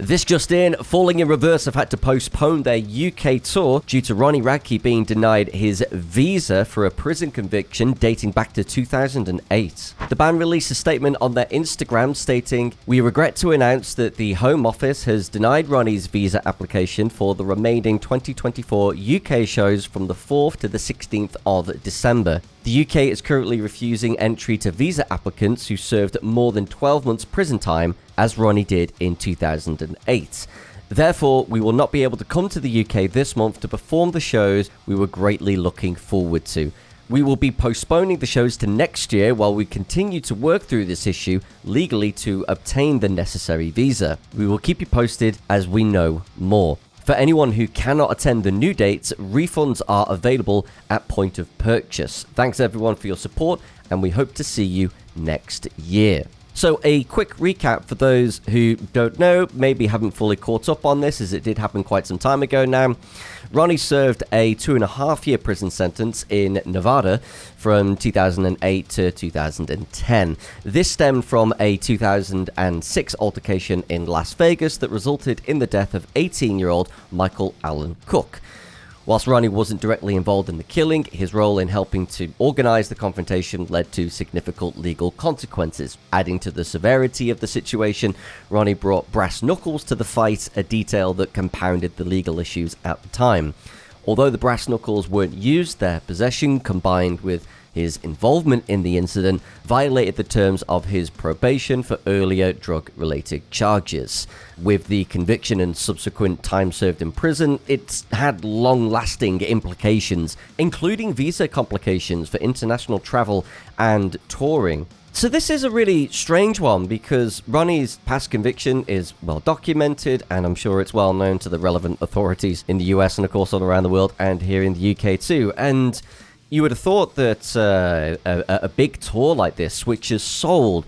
This just in, Falling in Reverse have had to postpone their UK tour due to Ronnie Radke being denied his visa for a prison conviction dating back to 2008. The band released a statement on their Instagram stating, "We regret to announce that the Home Office has denied Ronnie's visa application for the remaining 2024 UK shows from the 4th to the 16th of December. The UK is currently refusing entry to visa applicants who served more than 12 months prison time, as Ronnie did in 2008. Therefore, we will not be able to come to the UK this month to perform the shows we were greatly looking forward to. We will be postponing the shows to next year while we continue to work through this issue legally to obtain the necessary visa. We will keep you posted as we know more. For anyone who cannot attend the new dates, refunds are available at point of purchase. Thanks everyone for your support, and we hope to see you next year." So a quick recap for those who don't know, maybe haven't fully caught up on this, as it did happen quite some time ago now. Ronnie served a 2.5-year prison sentence in Nevada from 2008 to 2010. This stemmed from a 2006 altercation in Las Vegas that resulted in the death of 18-year-old Michael Allen Cook. Whilst Ronnie wasn't directly involved in the killing, his role in helping to organize the confrontation led to significant legal consequences. Adding to the severity of the situation, Ronnie brought brass knuckles to the fight, a detail that compounded the legal issues at the time. Although the brass knuckles weren't used, their possession, combined with his involvement in the incident, violated the terms of his probation for earlier drug-related charges. With the conviction and subsequent time served in prison, it's had long-lasting implications, including visa complications for international travel and touring. So this is a really strange one because Ronnie's past conviction is well documented, and I'm sure it's well known to the relevant authorities in the US and of course all around the world and here in the UK too. And you would have thought that a big tour like this, which has sold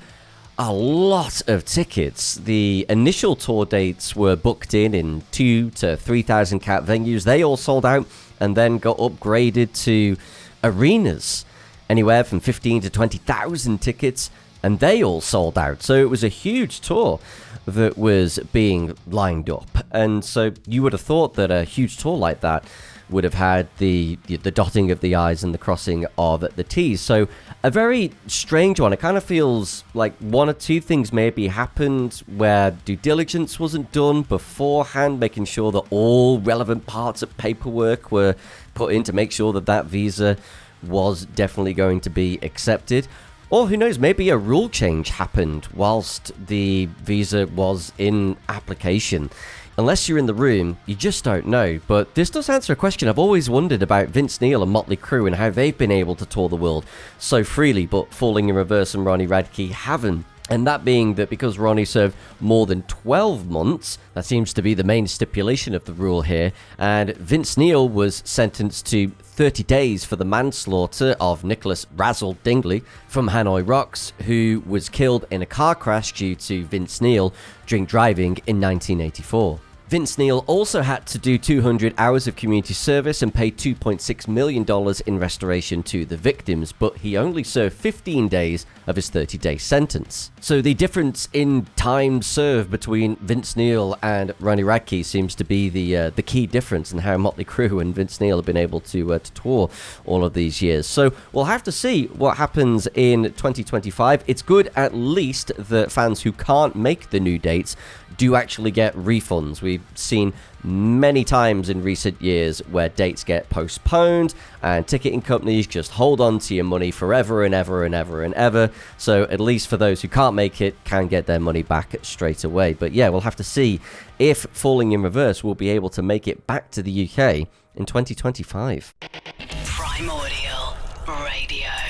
a lot of tickets, the initial tour dates were booked in 2,000 to 3,000 cap venues. They all sold out and then got upgraded to arenas, anywhere from 15 to 20,000 tickets, and they all sold out. So it was a huge tour that was being lined up. And so you would have thought that a huge tour like that would have had the dotting of the I's and the crossing of the T's. So a very strange one. It kind of feels like one or two things maybe happened where due diligence wasn't done beforehand, making sure that all relevant parts of paperwork were put in to make sure that that visa was definitely going to be accepted. Or who knows, maybe a rule change happened whilst the visa was in application. Unless you're in the room, you just don't know. But this does answer a question I've always wondered about Vince Neil and Motley Crue and how they've been able to tour the world so freely, but Falling in Reverse and Ronnie Radke haven't. And that being that because Ronnie served more than 12 months, that seems to be the main stipulation of the rule here, and Vince Neil was sentenced to 30 days for the manslaughter of Nicholas Razzle Dingley from Hanoi Rocks, who was killed in a car crash due to Vince Neil drink driving in 1984. Vince Neil also had to do 200 hours of community service and pay $2.6 million in restoration to the victims, but he only served 15 days of his 30-day sentence. So the difference in time served between Vince Neil and Ronnie Radke seems to be the key difference in how Motley Crue and Vince Neil have been able to tour all of these years. So we'll have to see what happens in 2025. It's good at least that fans who can't make the new dates do actually get refunds. We've seen many times in recent years where dates get postponed and ticketing companies just hold on to your money forever and ever and ever and ever. So at least for those who can't make it, can get their money back straight away. But yeah, we'll have to see if Falling in Reverse will be able to make it back to the UK in 2025. Primordial Radio.